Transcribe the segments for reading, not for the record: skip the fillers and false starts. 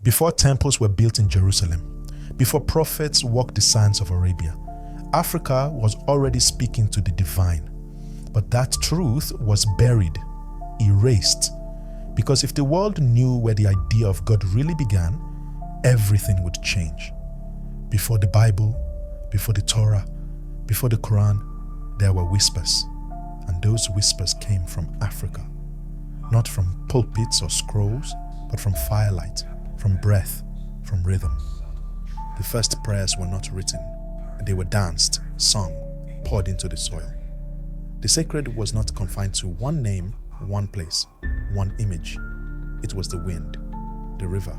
Before temples were built in Jerusalem, before prophets walked the sands of Arabia, Africa was already speaking to the divine. But that truth was buried, erased, because if the world knew where the idea of God really began, everything would change. Before the Bible, before the Torah, before the Quran, there were whispers, and those whispers came from Africa, not from pulpits or scrolls, but from firelight, from breath, from rhythm. The first prayers were not written, they were danced, sung, poured into the soil. The sacred was not confined to one name, one place, one image. It was the wind, the river,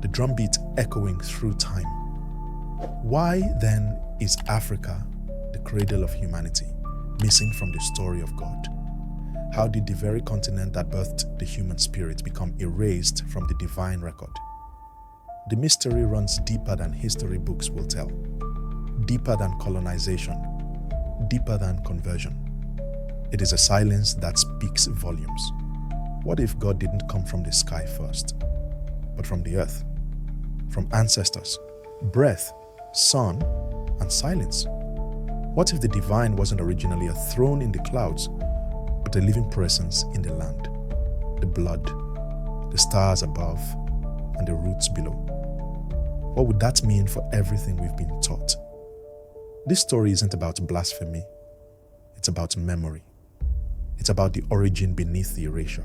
the drumbeat echoing through time. Why then is Africa, the cradle of humanity, missing from the story of God? How did the very continent that birthed the human spirit become erased from the divine record? The mystery runs deeper than history books will tell, deeper than colonization, deeper than conversion. It is a silence that speaks volumes. What if God didn't come from the sky first, but from the earth, from ancestors, breath, sun, and silence? What if the divine wasn't originally a throne in the clouds, but a living presence in the land, the blood, the stars above, and the roots below? What would that mean for everything we've been taught? This story isn't about blasphemy, it's about memory. It's about the origin beneath the erasure.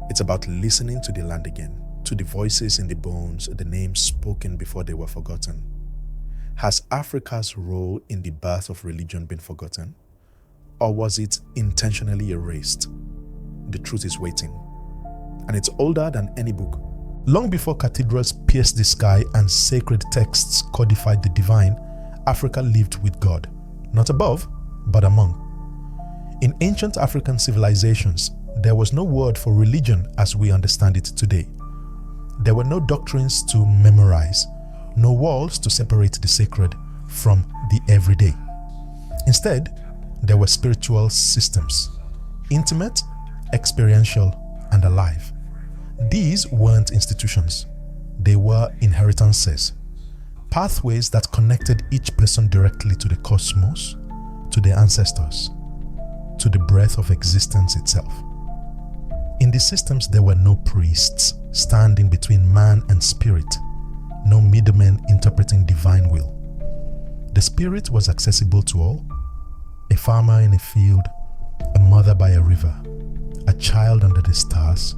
It's about listening to the land again, to the voices in the bones, the names spoken before they were forgotten. Has Africa's role in the birth of religion been forgotten? Or was it intentionally erased? The truth is waiting. And it's older than any book. Long before cathedrals pierced the sky and sacred texts codified the divine, Africa lived with God, not above, but among. In ancient African civilizations, there was no word for religion as we understand it today. There were no doctrines to memorize, no walls to separate the sacred from the everyday. Instead, there were spiritual systems, intimate, experiential, and alive. These weren't institutions, they were inheritances, pathways that connected each person directly to the cosmos, to their ancestors, to the breath of existence itself. In these systems, there were no priests standing between man and spirit, no middlemen interpreting divine will. The spirit was accessible to all: a farmer in a field, a mother by a river, a child under the stars.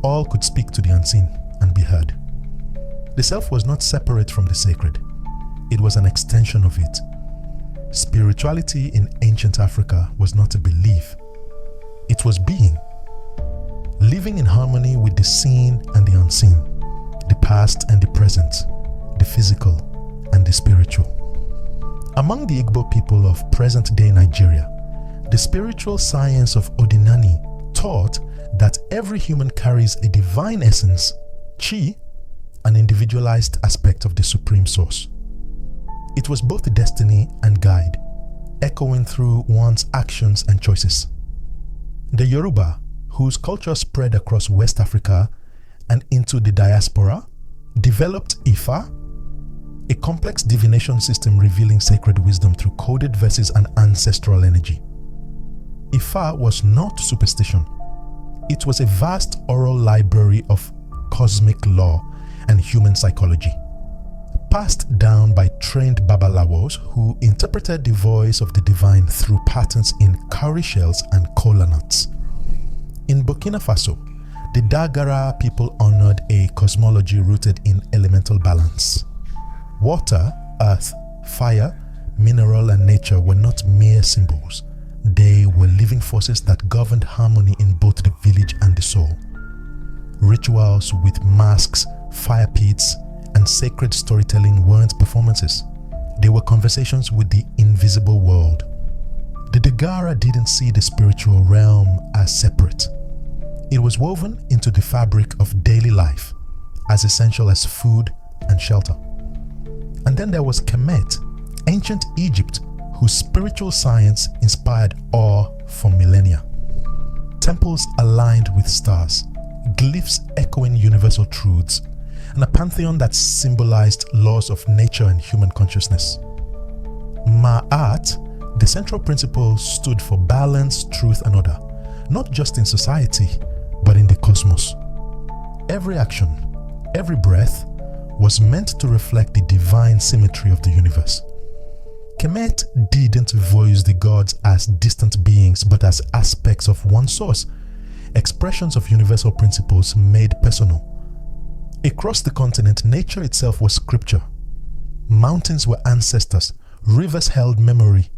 All could speak to the unseen and be heard. The self was not separate from the sacred. It was an extension of it. Spirituality in ancient Africa was not a belief. It was being. Living in harmony with the seen and the unseen, the past and the present, the physical and the spiritual. Among the Igbo people of present-day Nigeria, the spiritual science of Odinani taught that every human carries a divine essence, chi, an individualized aspect of the supreme source. It was both destiny and guide, echoing through one's actions and choices. The Yoruba, whose culture spread across West Africa and into the diaspora, developed Ifa, a complex divination system revealing sacred wisdom through coded verses and ancestral energy. Ifa was not superstition. It was a vast oral library of cosmic law and human psychology, passed down by trained babalawos who interpreted the voice of the divine through patterns in cowrie shells and kola nuts. In Burkina Faso, the Dagara people honored a cosmology rooted in elemental balance. Water, earth, fire, mineral, and nature were not mere symbols. They were living forces that governed harmony in both the village and the soul. Rituals with masks, fire pits, and sacred storytelling weren't performances. They were conversations with the invisible world. The Dagara didn't see the spiritual realm as separate. It was woven into the fabric of daily life, as essential as food and shelter. And then there was Kemet, ancient Egypt, whose spiritual science inspired awe for millennia. Temples aligned with stars, glyphs echoing universal truths, and a pantheon that symbolized laws of nature and human consciousness. Ma'at, the central principle, stood for balance, truth, and order, not just in society, but in the cosmos. Every action, every breath was meant to reflect the divine symmetry of the universe. Kemet didn't voice the gods as distant beings, but as aspects of one source, expressions of universal principles made personal. Across the continent, nature itself was scripture. Mountains were ancestors, rivers held memory,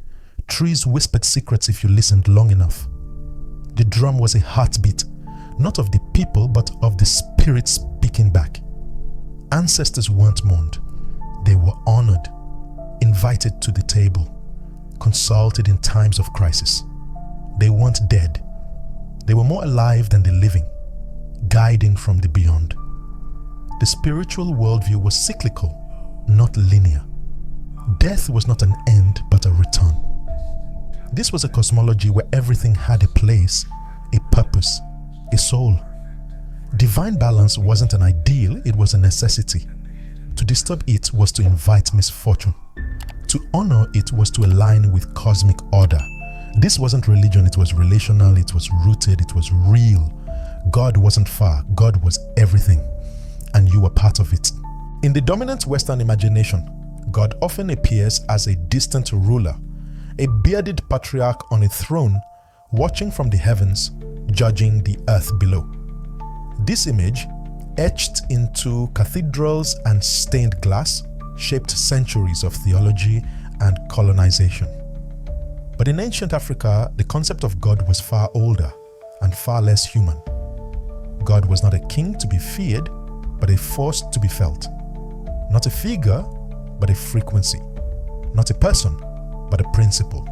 trees whispered secrets if you listened long enough. The drum was a heartbeat, not of the people, but of the spirit speaking back. Ancestors weren't mourned, they were honored, invited to the table, consulted in times of crisis. They weren't dead. They were more alive than the living, guiding from the beyond. The spiritual worldview was cyclical, not linear. Death was not an end, but a return. This was a cosmology where everything had a place, a purpose, a soul. Divine balance wasn't an ideal, it was a necessity. To disturb it was to invite misfortune. To honor it was to align with cosmic order. This wasn't religion, it was relational, it was rooted, it was real. God wasn't far, God was everything, and you were part of it. In the dominant Western imagination, God often appears as a distant ruler, a bearded patriarch on a throne, watching from the heavens, judging the earth below. This image, etched into cathedrals and stained glass, shaped centuries of theology and colonization. But in ancient Africa, the concept of God was far older and far less human. God was not a king to be feared, but a force to be felt. Not a figure, but a frequency. Not a person, but a principle.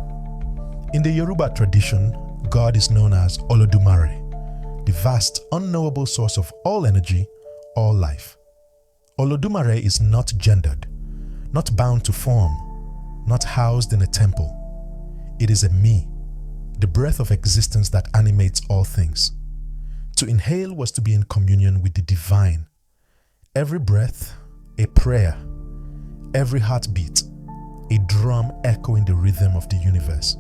In the Yoruba tradition, God is known as Olodumare, the vast, unknowable source of all energy, all life. Olodumare is not gendered, not bound to form, not housed in a temple. It is a me, the breath of existence that animates all things. To inhale was to be in communion with the divine. Every breath, a prayer. Every heartbeat, a drum echoing the rhythm of the universe.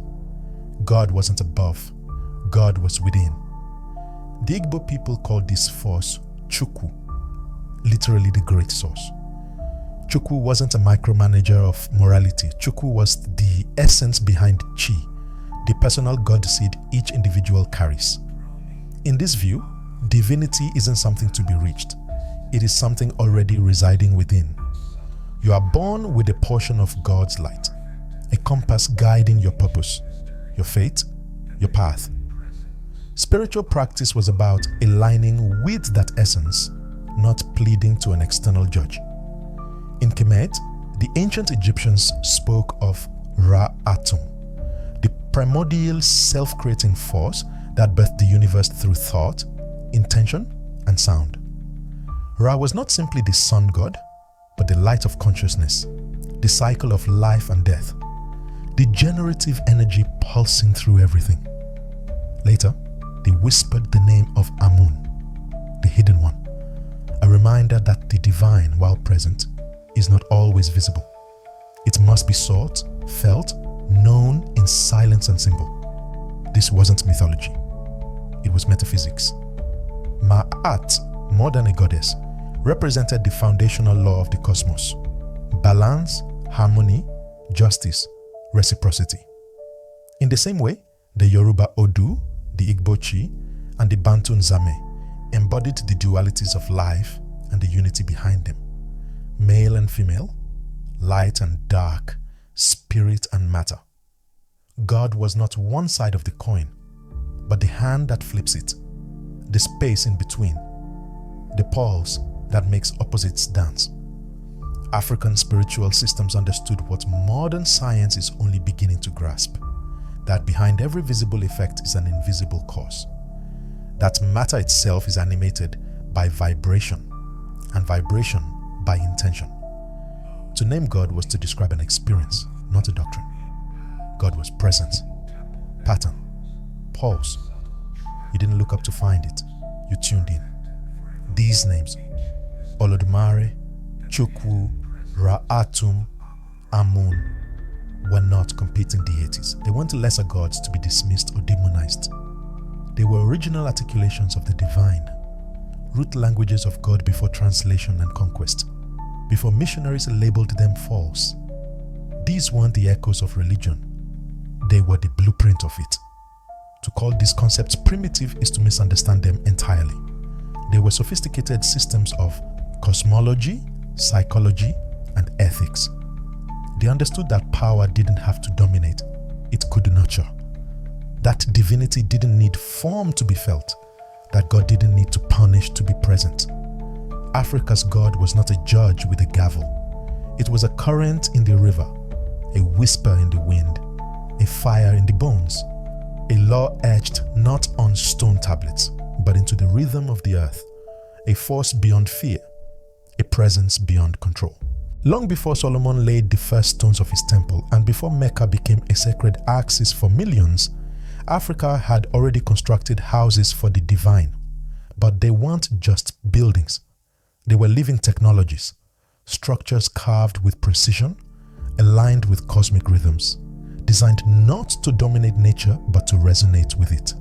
God wasn't above, God was within. The Igbo people called this force Chukwu, literally the great source. Chukwu wasn't a micromanager of morality. Chukwu was the essence behind Chi, the personal God seed each individual carries. In this view, divinity isn't something to be reached. It is something already residing within. You are born with a portion of God's light, a compass guiding your purpose, your fate, your path. Spiritual practice was about aligning with that essence, not pleading to an external judge. In Kemet, the ancient Egyptians spoke of Ra-Atum, the primordial self-creating force that birthed the universe through thought, intention, and sound. Ra was not simply the sun god, but the light of consciousness, the cycle of life and death, the generative energy pulsing through everything. Later, they whispered the name of Amun, the hidden one, a reminder that the divine, while present, is not always visible. It must be sought, felt, known in silence and symbol. This wasn't mythology. It was metaphysics. Ma'at, more than a goddess, represented the foundational law of the cosmos: balance, harmony, justice, reciprocity. In the same way, the Yoruba Odu, the Igbo Chi, and the Bantu Nzame embodied the dualities of life and the unity behind them: male and female, light and dark, spirit and matter. God was not one side of the coin, but the hand that flips it, the space in between, the pulse that makes opposites dance. African spiritual systems understood what modern science is only beginning to grasp: that behind every visible effect is an invisible cause, that matter itself is animated by vibration, and vibration by intention. To name God was to describe an experience, not a doctrine. God was presence, pattern, pulse. You didn't look up to find it, you tuned in. These names, Olodumare, Chukwu, Ra-Atum, Amun were not competing deities. They weren't lesser gods to be dismissed or demonized. They were original articulations of the divine, root languages of God before translation and conquest, before missionaries labeled them false. These weren't the echoes of religion. They were the blueprint of it. To call these concepts primitive is to misunderstand them entirely. They were sophisticated systems of cosmology, psychology, and ethics. They understood that power didn't have to dominate, it could nurture. That divinity didn't need form to be felt, that God didn't need to punish to be present. Africa's God was not a judge with a gavel. It was a current in the river, a whisper in the wind, a fire in the bones, a law etched not on stone tablets, but into the rhythm of the earth, a force beyond fear, a presence beyond control. Long before Solomon laid the first stones of his temple and before Mecca became a sacred axis for millions, Africa had already constructed houses for the divine. But they weren't just buildings. They were living technologies, structures carved with precision, aligned with cosmic rhythms, designed not to dominate nature but to resonate with it.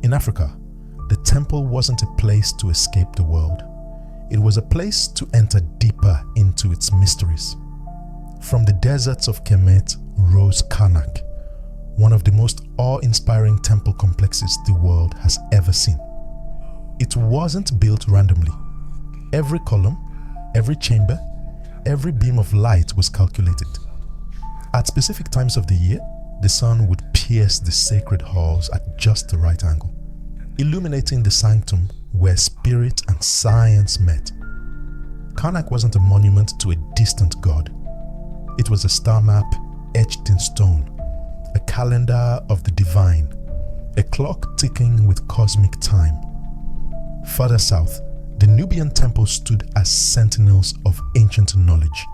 In Africa, the temple wasn't a place to escape the world. It was a place to enter deeper into its mysteries. From the deserts of Kemet rose Karnak, one of the most awe-inspiring temple complexes the world has ever seen. It wasn't built randomly. Every column, every chamber, every beam of light was calculated. At specific times of the year, the sun would pierce the sacred halls at just the right angle, illuminating the sanctum where spirit and science met. Karnak wasn't a monument to a distant god. It was a star map etched in stone, a calendar of the divine, a clock ticking with cosmic time. Further south, the Nubian temples stood as sentinels of ancient knowledge,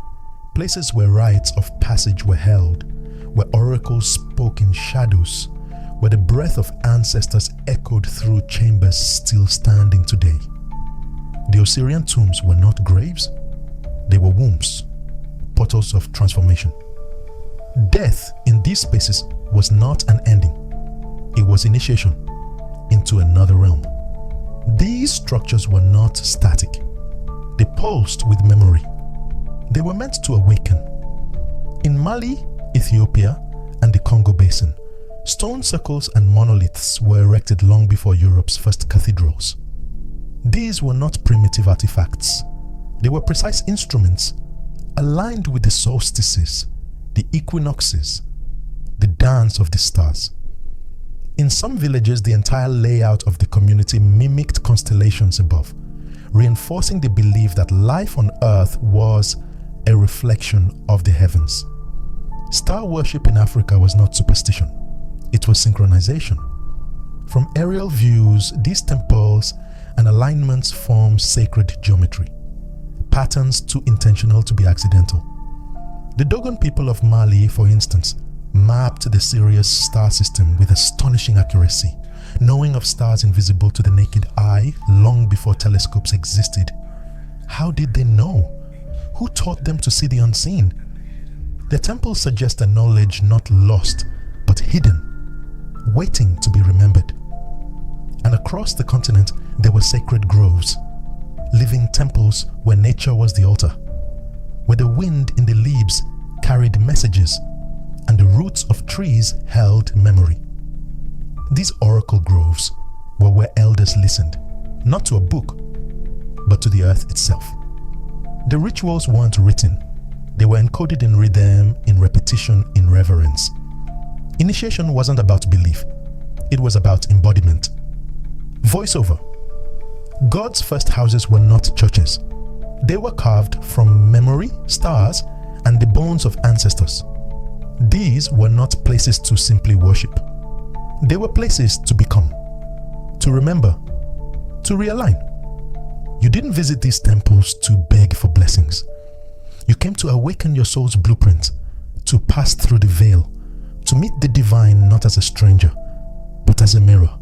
places where rites of passage were held, where oracles spoke in shadows, where the breath of ancestors echoed through chambers still standing today. The Osirian tombs were not graves, they were wombs, portals of transformation. Death in these spaces was not an ending, it was initiation into another realm. These structures were not static, they pulsed with memory. They were meant to awaken. In Mali, Ethiopia, and the Congo Basin, stone circles and monoliths were erected long before Europe's first cathedrals. These were not primitive artifacts. They were precise instruments, aligned with the solstices, the equinoxes, the dance of the stars. In some villages, the entire layout of the community mimicked constellations above, reinforcing the belief that life on Earth was a reflection of the heavens. Star worship in Africa was not superstition. It was synchronization. From aerial views, these temples and alignments form sacred geometry, patterns too intentional to be accidental. The Dogon people of Mali, for instance, mapped the Sirius star system with astonishing accuracy, knowing of stars invisible to the naked eye long before telescopes existed. How did they know? Who taught them to see the unseen? Their temples suggest a knowledge not lost, but hidden, waiting to be remembered. And across the continent, there were sacred groves, living temples where nature was the altar, where the wind in the leaves carried messages and the roots of trees held memory. These oracle groves were where elders listened, not to a book, but to the earth itself. The rituals weren't written, they were encoded in rhythm, in repetition, in reverence. Initiation wasn't about belief, it was about embodiment. Voiceover. God's first houses were not churches. They were carved from memory, stars, and the bones of ancestors. These were not places to simply worship. They were places to become, to remember, to realign. You didn't visit these temples to beg for blessings. You came to awaken your soul's blueprint, to pass through the veil, to meet the divine not as a stranger, but as a mirror.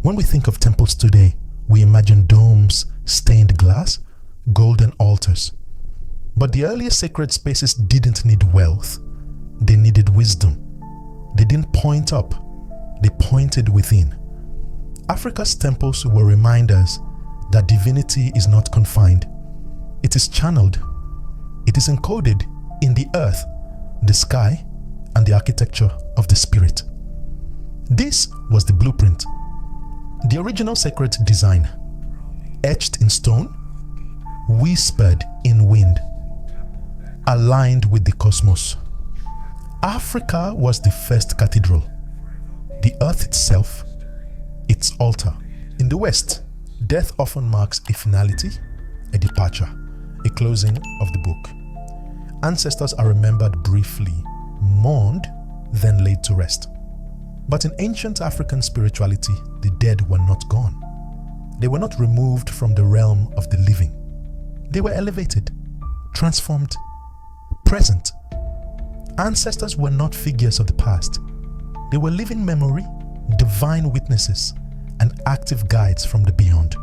When we think of temples today, we imagine domes, stained glass, golden altars. But the earliest sacred spaces didn't need wealth. They needed wisdom. They didn't point up. They pointed within. Africa's temples were reminders that divinity is not confined. It is channeled. It is encoded in the earth, the sky, and the architecture of the spirit. This was the blueprint. The original sacred design, etched in stone, whispered in wind, aligned with the cosmos. Africa was the first cathedral, the earth itself, its altar. In the West, death often marks a finality, a departure, a closing of the book. Ancestors are remembered briefly, mourned, then laid to rest. But in ancient African spirituality, the dead were not gone. They were not removed from the realm of the living. They were elevated, transformed, present. Ancestors were not figures of the past. They were living memory, divine witnesses, and active guides from the beyond.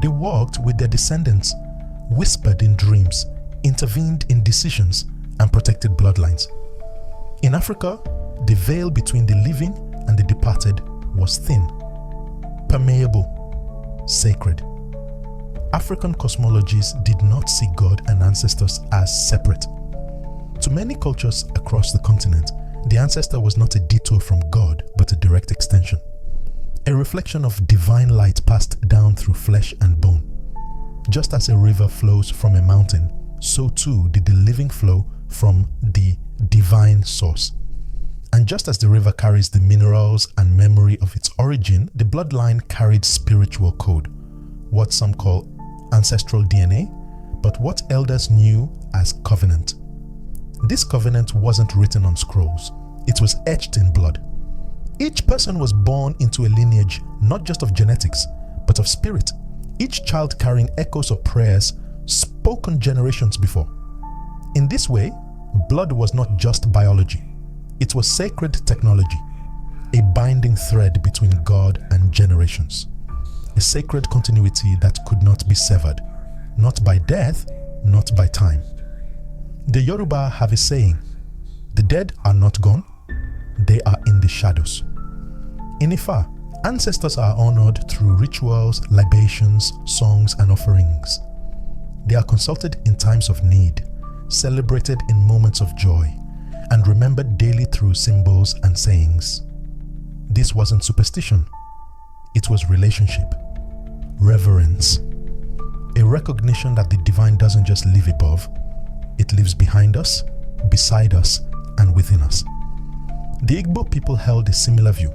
They walked with their descendants, whispered in dreams, intervened in decisions, and protected bloodlines. In Africa, the veil between the living and the departed was thin, permeable, sacred. African cosmologies did not see God and ancestors as separate. To many cultures across the continent, the ancestor was not a detour from God, but a direct extension. A reflection of divine light passed down through flesh and bone. Just as a river flows from a mountain, so too did the living flow from the divine source. And just as the river carries the minerals and memory of its origin, the bloodline carried spiritual code, what some call ancestral DNA, but what elders knew as covenant. This covenant wasn't written on scrolls, it was etched in blood. Each person was born into a lineage not just of genetics, but of spirit, each child carrying echoes of prayers spoken generations before. In this way, blood was not just biology, it was sacred technology, a binding thread between God and generations, a sacred continuity that could not be severed, not by death, not by time. The Yoruba have a saying, the dead are not gone, they are in the shadows. In Ifa, ancestors are honored through rituals, libations, songs, and offerings. They are consulted in times of need, celebrated in moments of joy, and remembered daily through symbols and sayings. This wasn't superstition, it was relationship, reverence, a recognition that the divine doesn't just live above, it lives behind us, beside us, and within us. The Igbo people held a similar view.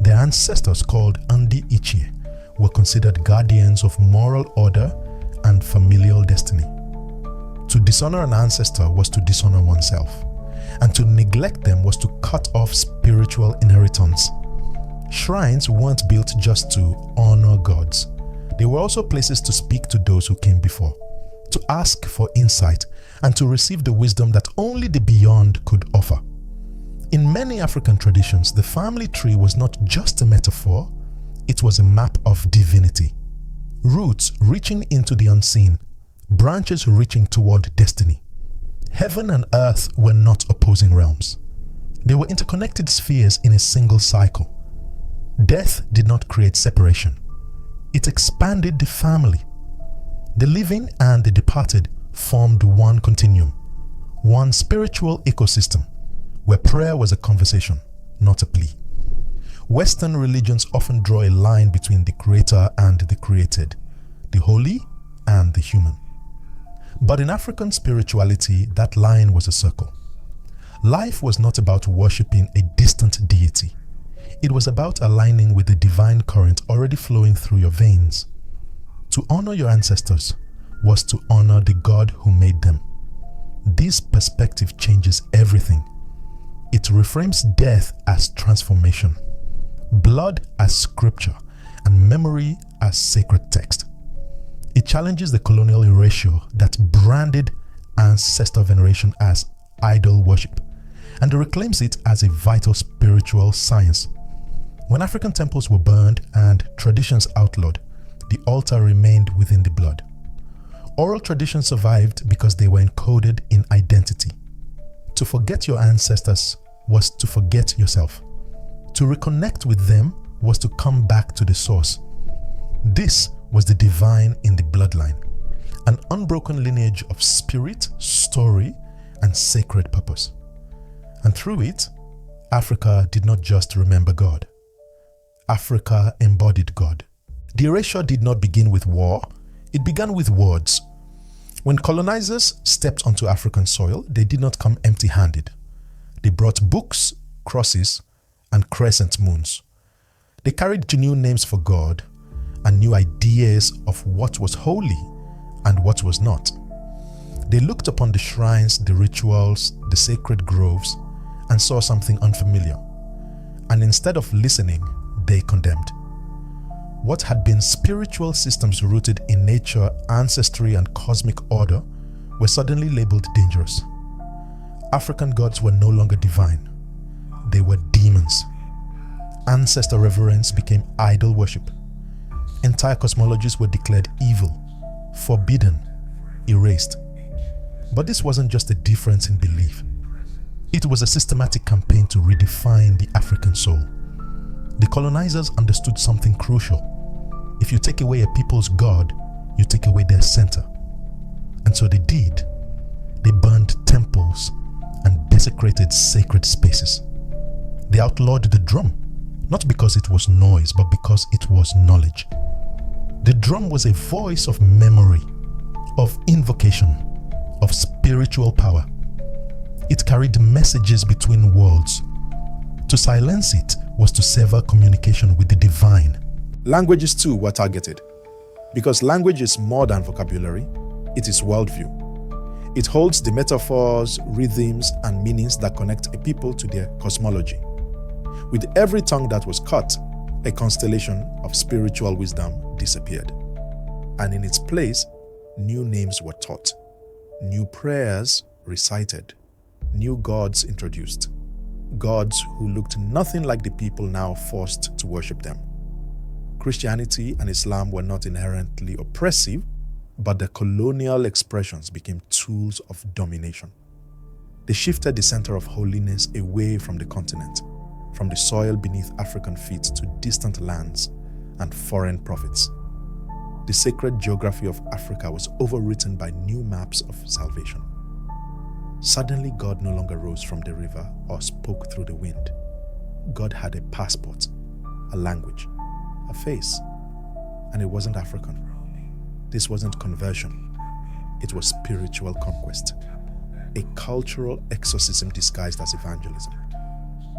Their ancestors, called Ndi Ichie, were considered guardians of moral order and familial destiny. To dishonor an ancestor was to dishonor oneself, and to neglect them was to cut off spiritual inheritance. Shrines weren't built just to honor gods. They were also places to speak to those who came before, to ask for insight, and to receive the wisdom that only the beyond could offer. In many African traditions, the family tree was not just a metaphor, it was a map of divinity. Roots reaching into the unseen, branches reaching toward destiny. Heaven and earth were not opposing realms. They were interconnected spheres in a single cycle. Death did not create separation. It expanded the family. The living and the departed formed one continuum, one spiritual ecosystem, where prayer was a conversation, not a plea. Western religions often draw a line between the creator and the created, the holy and the human. But in African spirituality, that line was a circle. Life was not about worshipping a distant deity. It was about aligning with the divine current already flowing through your veins. To honor your ancestors was to honor the God who made them. This perspective changes everything. It reframes death as transformation, blood as scripture, and memory as sacred text. It challenges the colonial erasure that branded ancestor veneration as idol worship, and reclaims it as a vital spiritual science. When African temples were burned and traditions outlawed, the altar remained within the blood. Oral traditions survived because they were encoded in identity. To forget your ancestors was to forget yourself. To reconnect with them was to come back to the source. This was the divine in the bloodline, an unbroken lineage of spirit, story, and sacred purpose. And through it, Africa did not just remember God. Africa embodied God. The erasure did not begin with war, it began with words. When colonizers stepped onto African soil, they did not come empty-handed. They brought books, crosses, and crescent moons. They carried new names for God and new ideas of what was holy and what was not. They looked upon the shrines, the rituals, the sacred groves, and saw something unfamiliar. And instead of listening, they condemned. What had been spiritual systems rooted in nature, ancestry, and cosmic order were suddenly labeled dangerous. African gods were no longer divine. They were demons. Ancestor reverence became idol worship. Entire cosmologies were declared evil, forbidden, erased. But this wasn't just a difference in belief. It was a systematic campaign to redefine the African soul. The colonizers understood something crucial. If you take away a people's God, you take away their center. And so they did. They burned temples and desecrated sacred spaces. They outlawed the drum, not because it was noise, but because it was knowledge. The drum was a voice of memory, of invocation, of spiritual power. It carried messages between worlds. To silence it was to sever communication with the divine. Languages too were targeted. Because language is more than vocabulary, it is worldview. It holds the metaphors, rhythms, and meanings that connect a people to their cosmology. With every tongue that was cut, a constellation of spiritual wisdom disappeared. And in its place, new names were taught, new prayers recited, new gods introduced. Gods who looked nothing like the people now forced to worship them. Christianity and Islam were not inherently oppressive, but the colonial expressions became tools of domination. They shifted the center of holiness away from the continent, from the soil beneath African feet to distant lands and foreign prophets. The sacred geography of Africa was overwritten by new maps of salvation. Suddenly, God no longer rose from the river or spoke through the wind. God had a passport, a language, a face, and it wasn't African. This wasn't conversion. It was spiritual conquest, a cultural exorcism disguised as evangelism.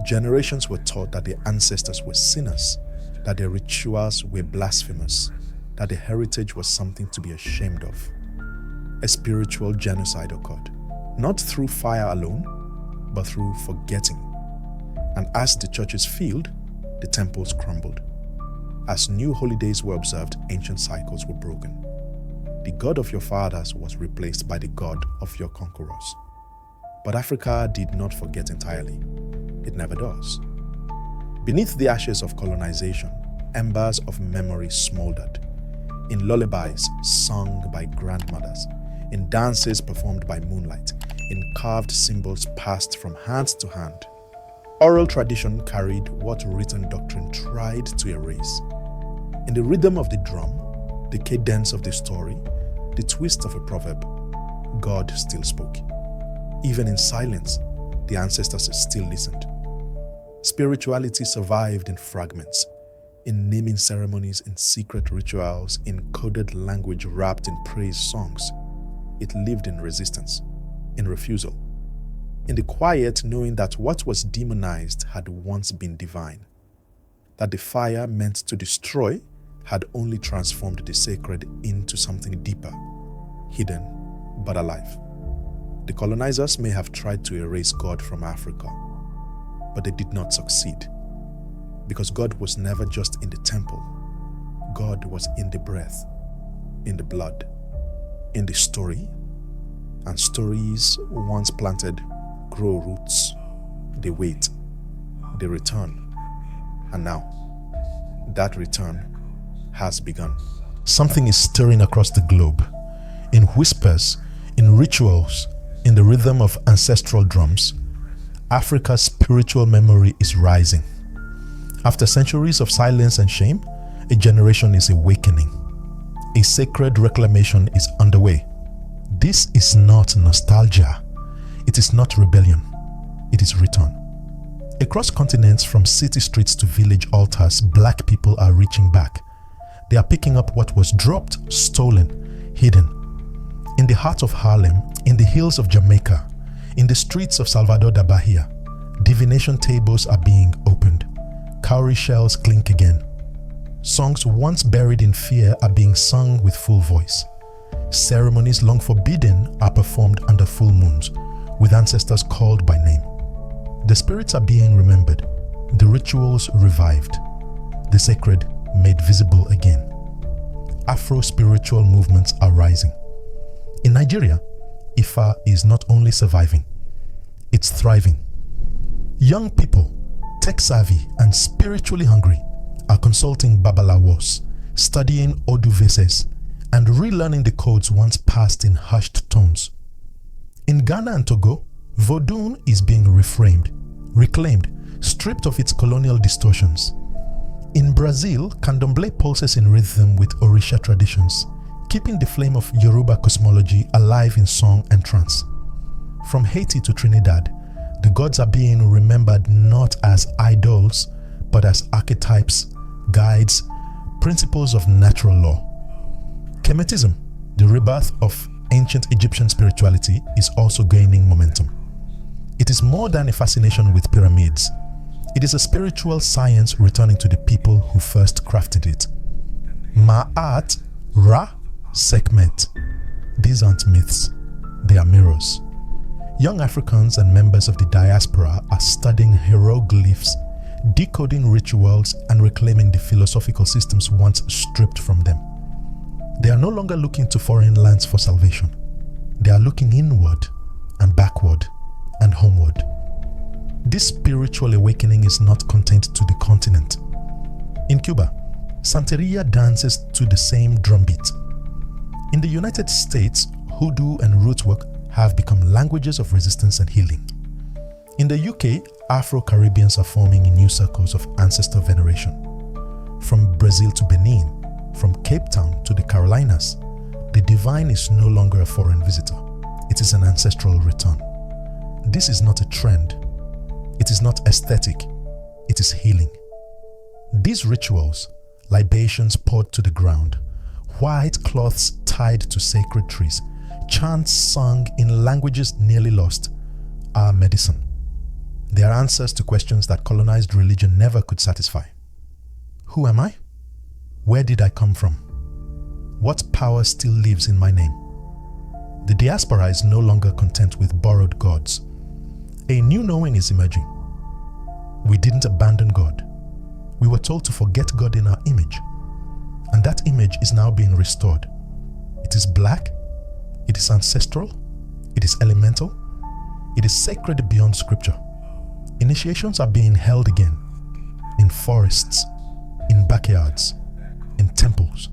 Generations were taught that their ancestors were sinners, that their rituals were blasphemous, that their heritage was something to be ashamed of. A spiritual genocide occurred, not through fire alone, but through forgetting. And as the churches failed, the temples crumbled. As new holidays were observed, ancient cycles were broken. The God of your fathers was replaced by the God of your conquerors. But Africa did not forget entirely. It never does. Beneath the ashes of colonization, embers of memory smoldered. In lullabies sung by grandmothers, in dances performed by moonlight, in carved symbols passed from hand to hand, oral tradition carried what written doctrine tried to erase. In the rhythm of the drum, the cadence of the story, the twist of a proverb, God still spoke. Even in silence, the ancestors still listened. Spirituality survived in fragments, in naming ceremonies, in secret rituals, in coded language wrapped in praise songs. It lived in resistance, in refusal, in the quiet knowing that what was demonized had once been divine, that the fire meant to destroy had only transformed the sacred into something deeper, hidden, but alive. The colonizers may have tried to erase God from Africa, but they did not succeed, because God was never just in the temple. God was in the breath, in the blood, in the story, and stories once planted grow roots, they wait, they return, and now that return has begun. Something is stirring across the globe. in whispers, in rituals, in the rhythm of ancestral drums, Africa's spiritual memory is rising. After centuries of silence and shame, a generation is awakening. A sacred reclamation is underway. This is not nostalgia. It is not rebellion. It is return. Across continents, from city streets to village altars, Black people are reaching back. They are picking up what was dropped, stolen, hidden. In the heart of Harlem, in the hills of Jamaica, in the streets of Salvador da Bahia, divination tables are being opened. Cowrie shells clink again. Songs once buried in fear are being sung with full voice. Ceremonies long forbidden are performed under full moons, with ancestors called by name. The spirits are being remembered, the rituals revived, the sacred made visible again. Afro-spiritual movements are rising. In Nigeria, Ifa is not only surviving, it's thriving. Young people, tech-savvy and spiritually hungry, are consulting Babalawos, studying Odu verses, and relearning the codes once passed in hushed tones. In Ghana and Togo, Vodun is being reframed, reclaimed, stripped of its colonial distortions. In Brazil, Candomblé pulses in rhythm with Orisha traditions, keeping the flame of Yoruba cosmology alive in song and trance. From Haiti to Trinidad, the gods are being remembered not as idols, but as archetypes, guides, principles of natural law. Kemetism, the rebirth of ancient Egyptian spirituality, is also gaining momentum. It is more than a fascination with pyramids. It is a spiritual science returning to the people who first crafted it. Ma'at, Ra, Sekhmet. These aren't myths, they are mirrors. Young Africans and members of the diaspora are studying hieroglyphs, decoding rituals, and reclaiming the philosophical systems once stripped from them. They are no longer looking to foreign lands for salvation. They are looking inward and backward and homeward. This spiritual awakening is not contained to the continent. In Cuba, Santeria dances to the same drumbeat. In the United States, hoodoo and root work have become languages of resistance and healing. In the UK, Afro-Caribbeans are forming in new circles of ancestor veneration. From Brazil to Benin, from Cape Town to the Carolinas, the divine is no longer a foreign visitor. It is an ancestral return. This is not a trend. It is not aesthetic. It is healing. These rituals, libations poured to the ground, white cloths tied to sacred trees, chants sung in languages nearly lost, are medicine. They are answers to questions that colonized religion never could satisfy. Who am I? Where did I come from? What power still lives in my name? The diaspora is no longer content with borrowed gods. A new knowing is emerging. We didn't abandon God. We were told to forget God in our image. And that image is now being restored. It is black. It is ancestral. It is elemental. It is sacred beyond scripture. Initiations are being held again. In forests, in backyards, in temples.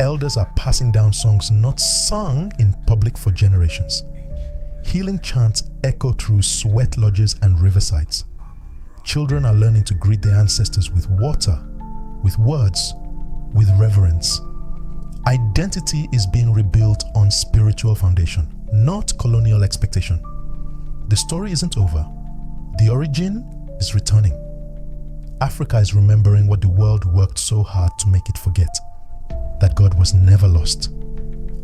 Elders are passing down songs not sung in public for generations. Healing chants echo through sweat lodges and riversides. Children are learning to greet their ancestors with water, with words, with reverence. Identity is being rebuilt on spiritual foundation, not colonial expectation. The story isn't over. The origin is returning. Africa is remembering what the world worked so hard to make it forget. That God was never lost,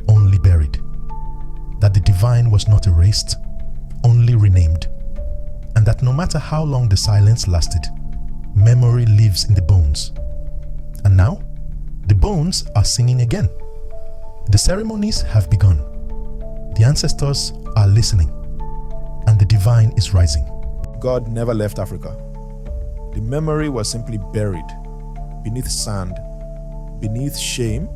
only buried. That the divine was not erased, only renamed. And that no matter how long the silence lasted, memory lives in the bones. And now, the bones are singing again. The ceremonies have begun. The ancestors are listening. And the divine is rising. God never left Africa. The memory was simply buried beneath sand, beneath shame,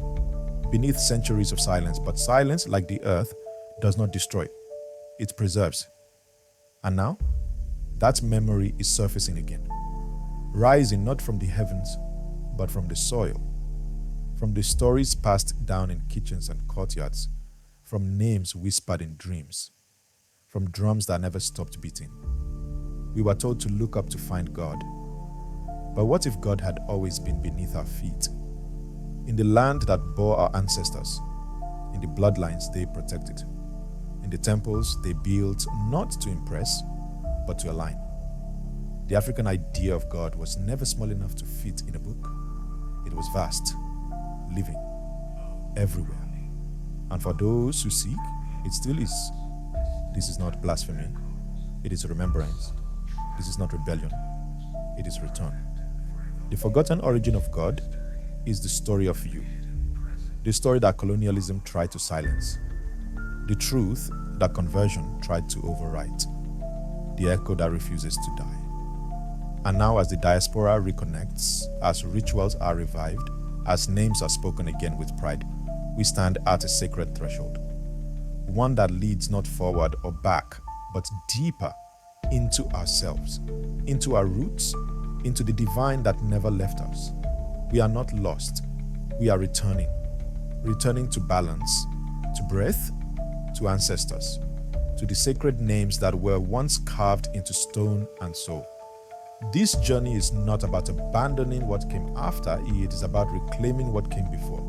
beneath centuries of silence. But silence, like the earth, does not destroy. It preserves. And now, that memory is surfacing again, rising not from the heavens, but from the soil, from the stories passed down in kitchens and courtyards, from names whispered in dreams, from drums that never stopped beating. We were told to look up to find God. But what if God had always been beneath our feet? In the land that bore our ancestors, in the bloodlines they protected, in the temples they built not to impress, but to align. The African idea of God was never small enough to fit in a book. It was vast, living, everywhere. And for those who seek, it still is. This is not blasphemy. It is remembrance. This is not rebellion. It is return. The forgotten origin of God is the story of you. The story that colonialism tried to silence. The truth that conversion tried to overwrite. The echo that refuses to die. And now as the diaspora reconnects, as rituals are revived, as names are spoken again with pride, we stand at a sacred threshold. One that leads not forward or back, but deeper into ourselves, into our roots, into the divine that never left us. We are not lost. We are returning to balance, to breath, to ancestors, to the sacred names that were once carved into stone and soul. This journey is not about abandoning what came after, it is about reclaiming what came before.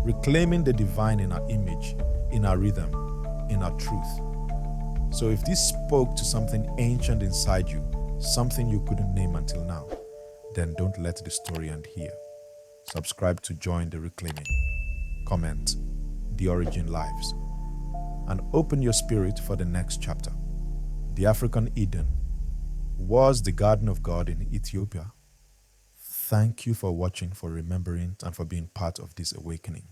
Reclaiming the divine in our image, in our rhythm, in our truth. So if this spoke to something ancient inside you, something you couldn't name until now, then don't let the story end here. Subscribe to join the reclaiming. Comment The Origin Lives. And open your spirit for the next chapter. The African Eden was the garden of God in Ethiopia. Thank you for watching, for remembering, and for being part of this awakening.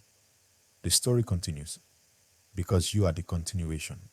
The story continues because you are the continuation.